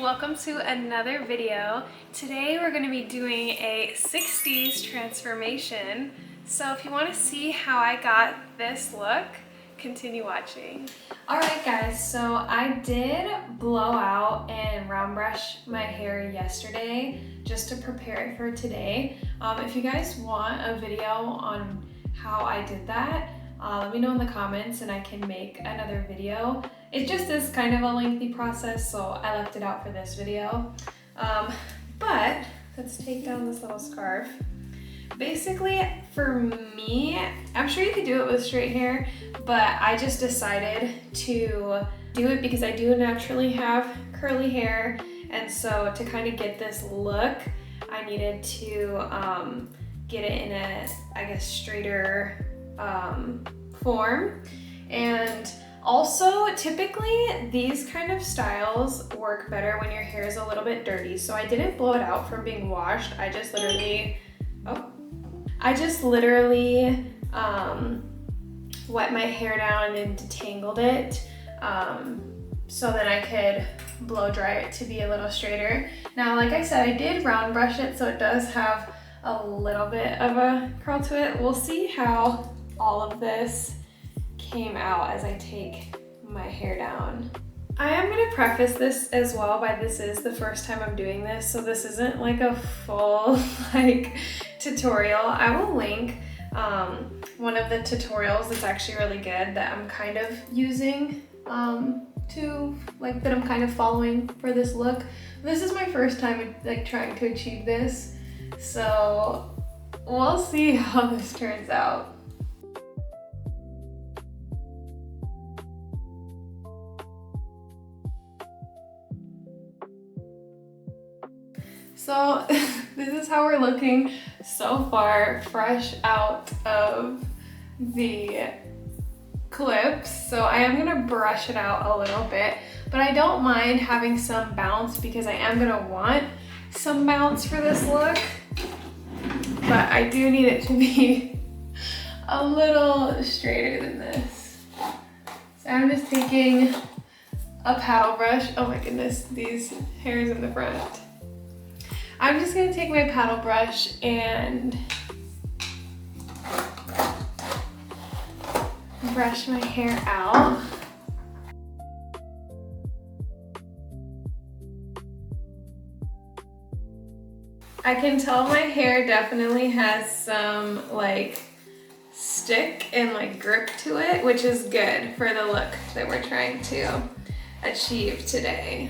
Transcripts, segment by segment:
welcome to another video. Today we're going to be doing a 60s transformation. So if you want to see how I got this look, continue watching. Alright guys, so I did blow out and round brush my hair yesterday just to prepare it for today. If you guys want a video on how I did that, let me know in the comments and I can make another video. It just is kind of a lengthy process, so I left it out for this video. But let's take down this little scarf. Basically, for me, I'm sure you could do it with straight hair, but I just decided to do it because I do naturally have curly hair, and so to kind of get this look, I needed to get it in a, I guess, straighter form. And also, typically these kind of styles work better when your hair is a little bit dirty. So I didn't blow it out from being washed. I just literally wet my hair down and detangled it so that I could blow dry it to be a little straighter. Now, like I said, I did round brush it, so it does have a little bit of a curl to it. We'll see how all of this came out as I take my hair down. I am going to preface this as well by this is the first time I'm doing this, so this isn't like a full tutorial. I will link one of the tutorials that's actually really good that I'm kind of using that I'm kind of following for this look. This is my first time trying to achieve this, so we'll see how this turns out. So this is how we're looking so far, fresh out of the clips. So I am gonna brush it out a little bit, but I don't mind having some bounce because I am gonna want some bounce for this look. But I do need it to be a little straighter than this. So I'm just taking a paddle brush. Oh my goodness, these hairs in the front. I'm just gonna take my paddle brush and brush my hair out. I can tell my hair definitely has some stick and grip to it, which is good for the look that we're trying to achieve today.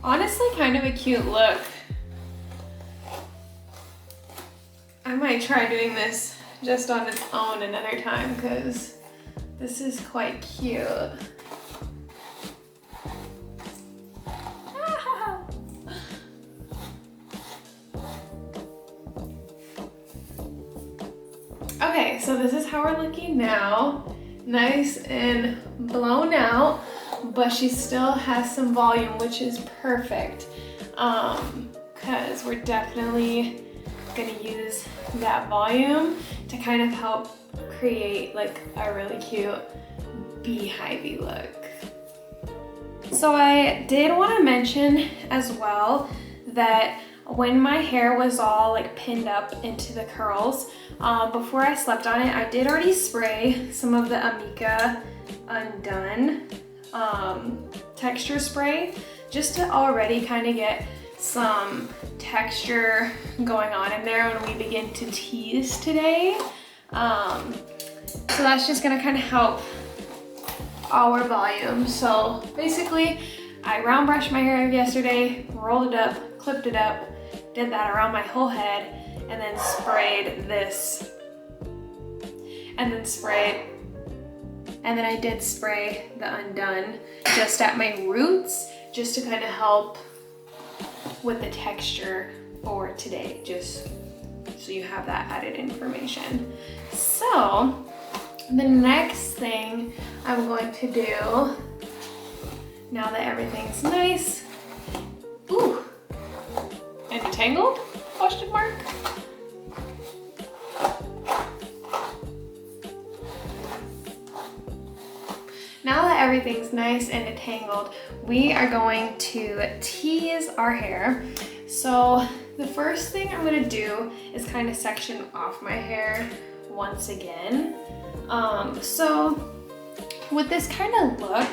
Honestly, kind of a cute look. I might try doing this just on its own another time because this is quite cute. Okay, so this is how we're looking now. Nice and blown out, but she still has some volume, which is perfect because we're definitely gonna use that volume to kind of help create a really cute beehive-y look. So I did want to mention as well that when my hair was all pinned up into the curls, before I slept on it, I did already spray some of the Amika Undone texture spray just to already kind of get some texture going on in there when we begin to tease today. So that's just gonna kind of help our volume. So basically, I round brushed my hair yesterday, rolled it up, clipped it up, did that around my whole head, and then sprayed this, and then I did spray the Undone just at my roots, just to kind of help with the texture for today, just so you have that added information. So the next thing I'm going to do, now that everything's nice, and detangled, question mark, everything's nice and detangled, we are going to tease our hair. So the first thing I'm gonna do is kind of section off my hair once again. So with this kind of look,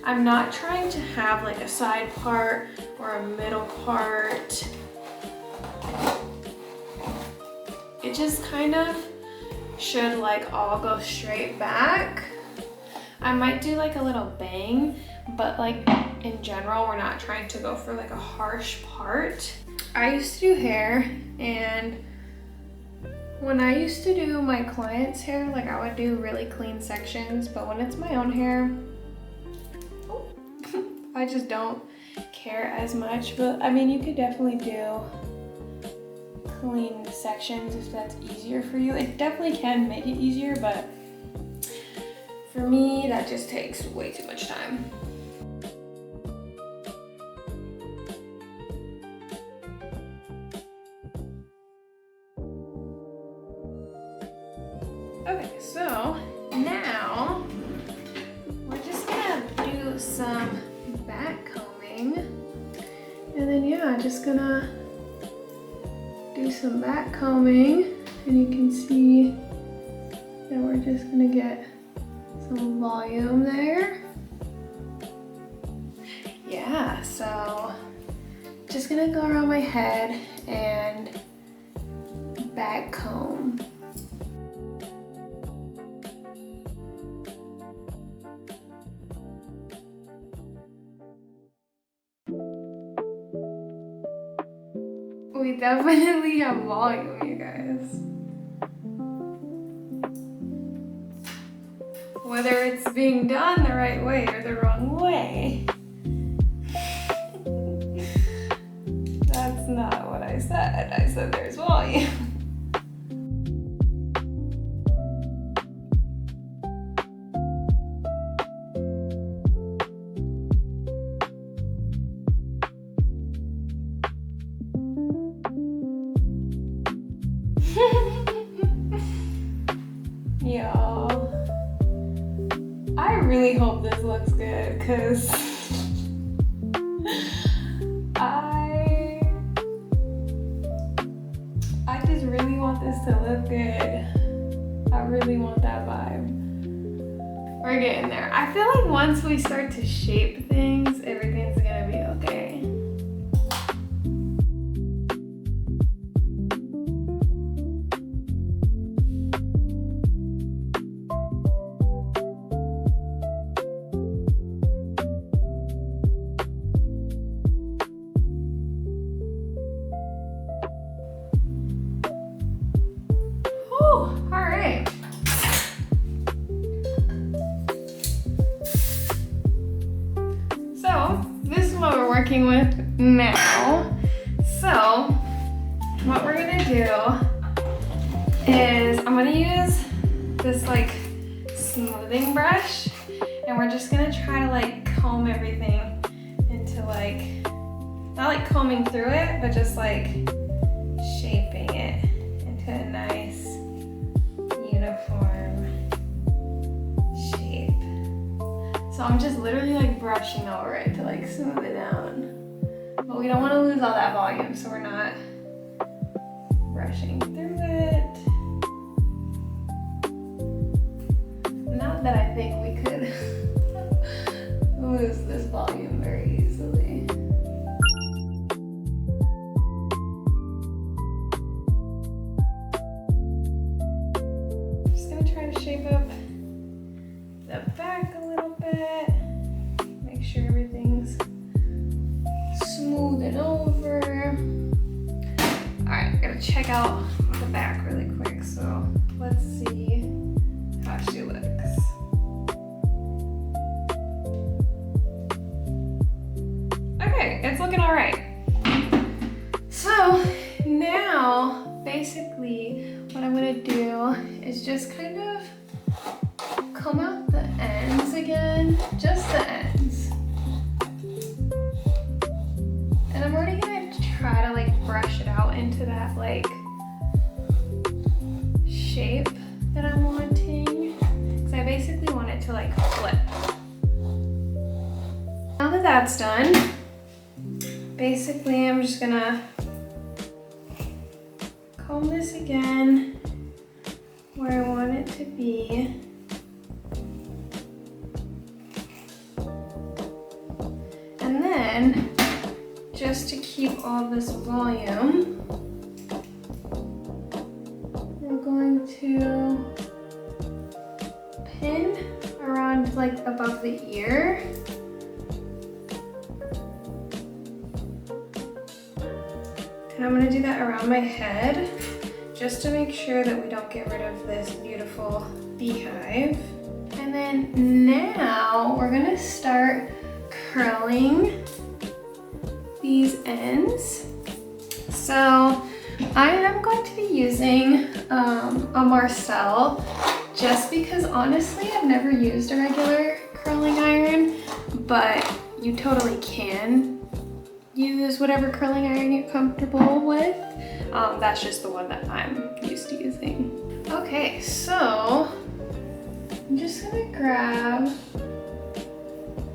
I'm not trying to have like a side part or a middle part. It just kind of should like all go straight back. I might do like a little bang, but like in general, we're not trying to go for like a harsh part. I used to do hair, and when I used to do my clients' hair, like I would do really clean sections, but when it's my own hair, I just don't care as much. But I mean, you could definitely do clean sections if that's easier for you. It definitely can make it easier, but for me, that just takes way too much time. Okay, so now we're just gonna do some back combing, and then yeah, just gonna do some back combing, and you can see that we're just gonna get some volume there. Yeah, so just gonna go around my head and back comb. We definitely have volume, you guys. Whether it's being done the right way or the wrong way. That's not what I said. I said there's volume. Y'all, I really hope this looks good, because I just really want this to look good. I really want that vibe. We're getting there. I feel like once we start to shape things, everything's gonna be okay. Working with now. So what we're gonna do is I'm gonna use this like smoothing brush, and we're just gonna try to like comb everything into like, not like combing through it, but just like shaping it into a nice uniform shape. So I'm just literally like brushing over it to like smooth it down. But we don't want to lose all that volume, so we're not brushing through it. Not that I think we could lose this volume very easily. Just gonna try to shape up the back a little bit. Make sure everything's smooth and over. Alright, I gotta check out the back really quick, so let's see how she looks. Okay, it's looking alright. So now, basically, what I'm gonna do is just kind of comb out the ends again, just the ends. And I'm already gonna try to like brush it out into that like shape that I'm wanting. Because I basically want it to like flip. that's done, basically I'm just gonna comb this again where I want it to be. And then, just to keep all this volume, we're going to pin around like above the ear. And I'm gonna do that around my head, just to make sure that we don't get rid of this beautiful beehive. And then now we're gonna start curling these ends. So I am going to be using a Marcel, just because honestly I've never used a regular curling iron, but you totally can use whatever curling iron you're comfortable with. That's just the one that I'm used to using. Okay, so I'm just gonna grab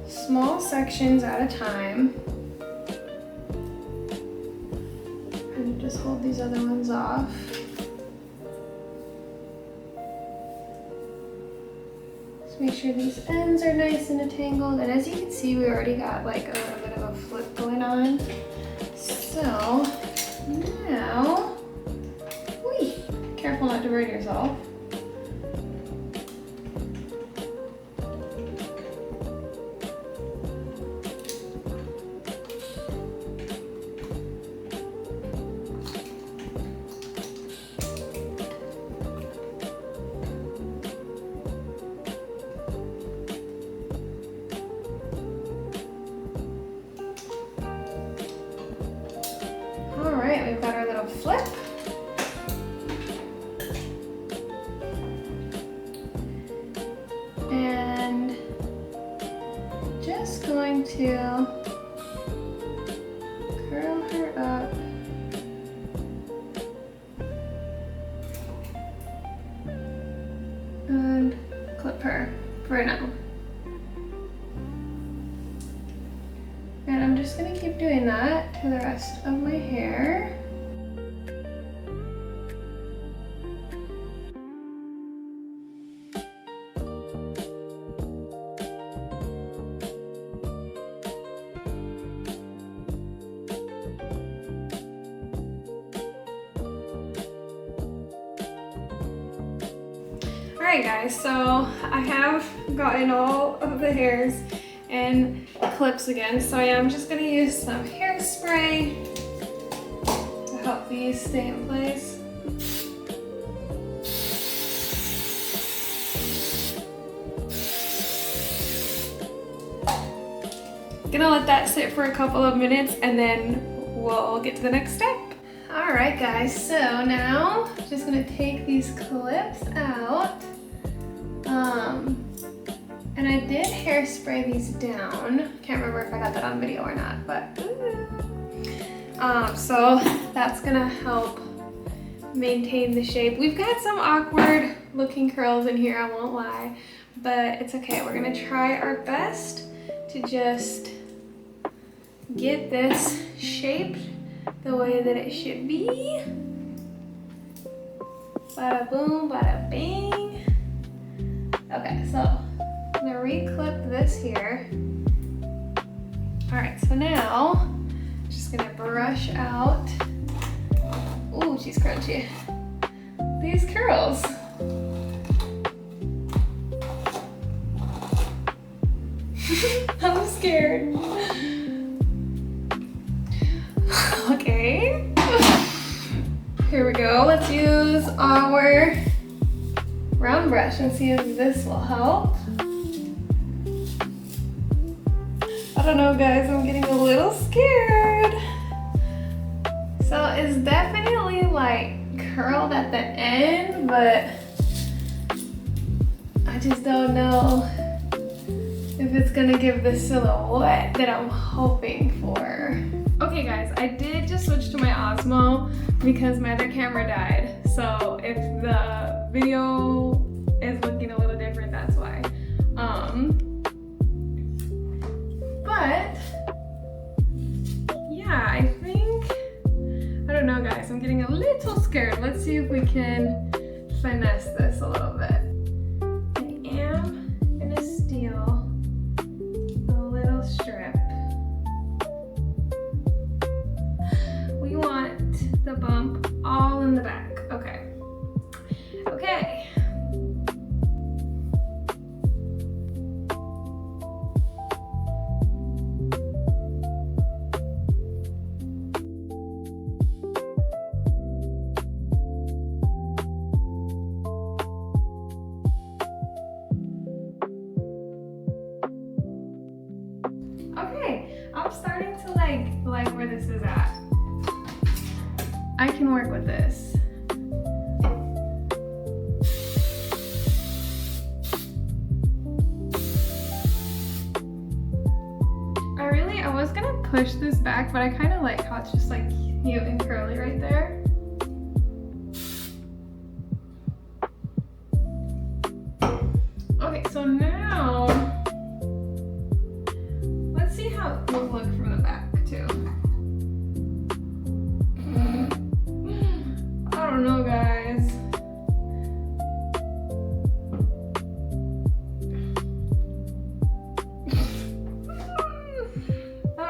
small sections at a time and just hold these other ones off. Just make sure these ends are nice and entangled, and as you can see, we already got like a little bit of a flip going on. So now, careful not to burn yourself. Alright, we've got our little flip. And just going to curl her up and clip her for now. And I'm just gonna keep doing that to the rest of my hair. Alright guys, so I have gotten all of the hairs and clips again, so I am just going to use some hairspray to help these stay in place. Gonna let that sit for a couple of minutes and then we'll get to the next step. Alright guys, so now just gonna take these clips out. And I did hairspray these down. Can't remember if I got that on video or not, but so that's gonna help maintain the shape. We've got some awkward looking curls in here, I won't lie, but it's okay. We're gonna try our best to just get this shaped the way that it should be. Bada boom, bada bing. Okay, so I'm gonna reclip this here. All right, so now I'm just gonna brush out. Ooh, she's crunchy. These curls. I'm scared. Okay. Here we go. Let's use our round brush and see if this will help. I don't know guys, I'm getting a little scared. So it's definitely like curled at the end, but I just don't know if it's gonna give the silhouette that I'm hoping for. Okay guys, I did just switch to my Osmo because my other camera died. So if the video is looking a little different, that's why. But I'm getting a little scared. Let's see if we can finesse this a little bit. I am gonna steal a little strip. We want the bump all in the back. Okay. Okay. Okay, I'm starting to like where this is at. I can work with this. I was gonna push this back, but I kind of like how it's just like cute and curly right there. Okay, so now let's see how it will look from the back too. I don't know, guys.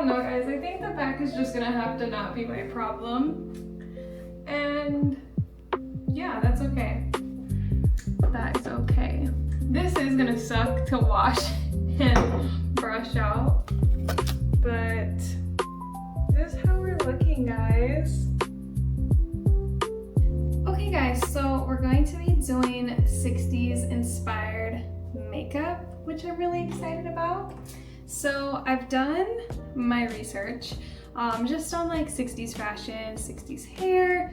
No, guys, I think the back is just gonna have to not be my problem. And yeah, that's okay. That is okay. This is gonna suck to wash and brush out, but this is how we're looking, guys. Okay, guys, so we're going to be doing 60s inspired makeup, which I'm really excited about. So I've done my research just on like 60s fashion, 60s hair,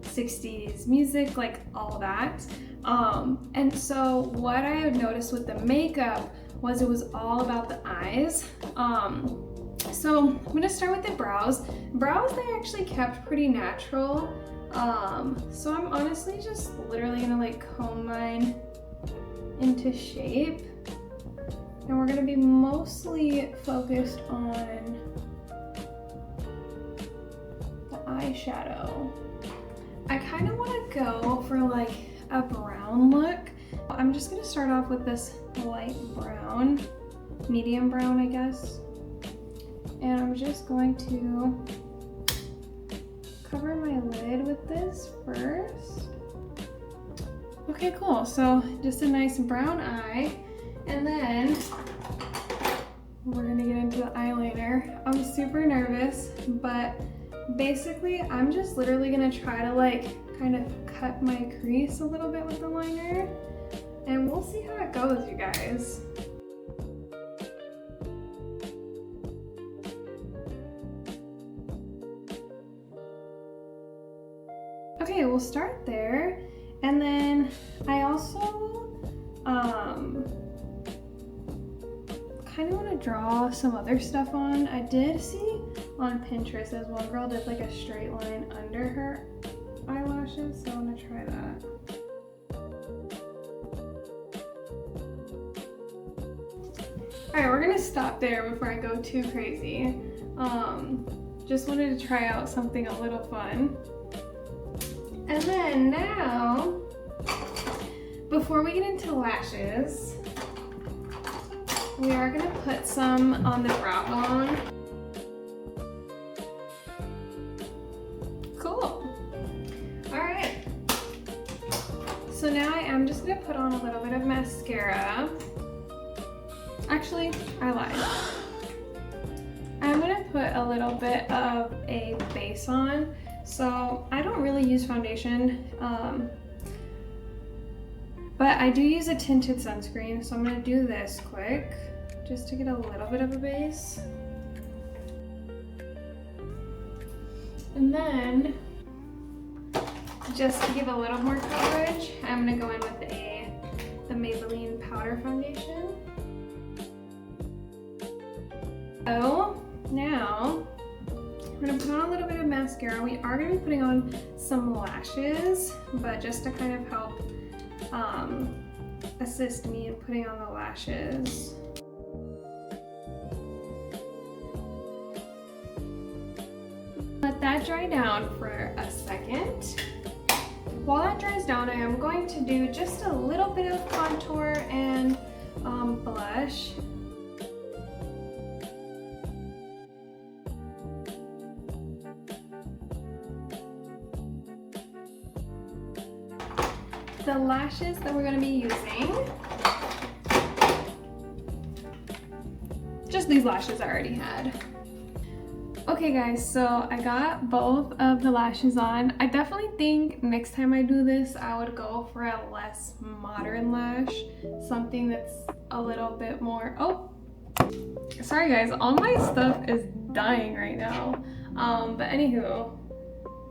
60s music, like all that. And so what I had noticed with the makeup was it was all about the eyes. So I'm gonna start with the brows. Brows, they actually kept pretty natural. So I'm honestly just literally gonna like comb mine into shape. And we're gonna be mostly focused on the eyeshadow. I kind of want to go for like a brown look. I'm just gonna start off with this light brown, medium brown, I guess. And I'm just going to cover my lid with this first. Okay, cool. So just a nice brown eye. And then we're gonna get into the eyeliner. I'm super nervous, but basically I'm just literally gonna try to like kind of cut my crease a little bit with the liner, and we'll see how it goes, you guys. Okay, we'll start there, and then I also kind of want to draw some other stuff on. I did see on Pinterest this one girl did like a straight line under her eyelashes, so I'm gonna try that. Alright, we're gonna stop there before I go too crazy. Just wanted to try out something a little fun. And then now, before we get into lashes, we are gonna put some on the brow bone. Cool. All right. So now I am just gonna put on a little bit of mascara. Actually, I lied. I'm gonna put a little bit of a base on. So I don't really use foundation, but I do use a tinted sunscreen. So I'm gonna do this quick, just to get a little bit of a base. And then, just to give a little more coverage, I'm gonna go in with the Maybelline powder foundation. So now, we're gonna put on a little bit of mascara. We are gonna be putting on some lashes, but just to kind of help assist me in putting on the lashes. Let that that dry down for a second. While that dries down, I am going to do just a little bit of contour and blush. The lashes that we're going to be using, just these lashes I already had. Okay guys, so I got both of the lashes on. I definitely think next time I do this, I would go for a less modern lash, something that's a little bit more, oh, sorry guys, all my stuff is dying right now. But anywho,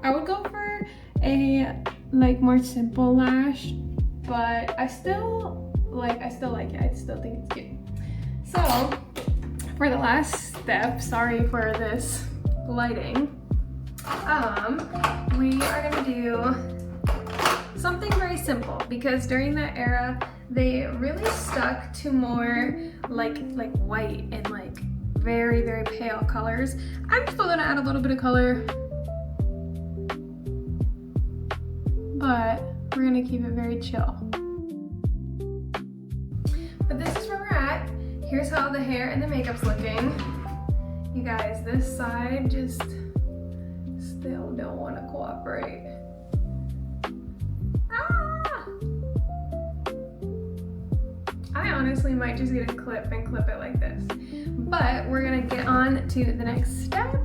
I would go for a like more simple lash, but I still like it. I still think it's cute. So for the last step, sorry for this lighting, we are gonna do something very simple because during that era they really stuck to more like white and like very, very pale colors. I'm still gonna add a little bit of color, but we're gonna keep it very chill. But this is where we're at. Here's how the hair and the makeup's looking. You guys, this side just still don't want to cooperate. Ah! I honestly might just get a clip and clip it like this. But we're gonna get on to the next step.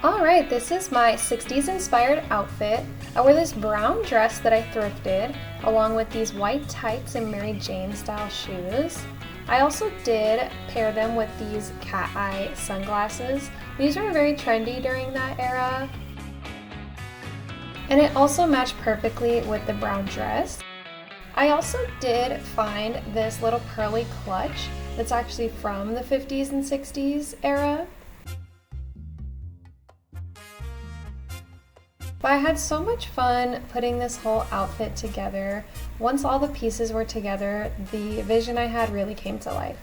Alright, this is my 60s inspired outfit. I wear this brown dress that I thrifted, along with these white tights and Mary Jane style shoes. I also did pair them with these cat eye sunglasses. These were very trendy during that era. And it also matched perfectly with the brown dress. I also did find this little pearly clutch that's actually from the 50s and 60s era. But I had so much fun putting this whole outfit together. Once all the pieces were together, the vision I had really came to life.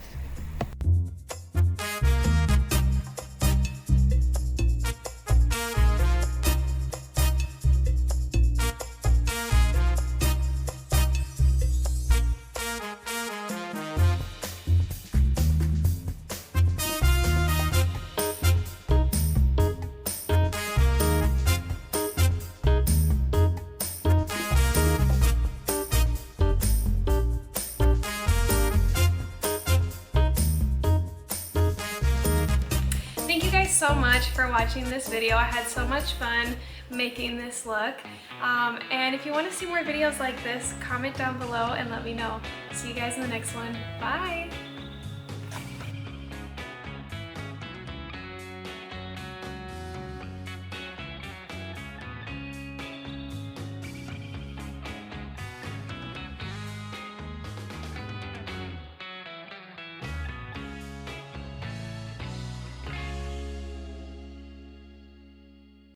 Thank you guys so much for watching this video. I had so much fun making this look. And if you want to see more videos like this, comment down below and let me know. See you guys in the next one. Bye!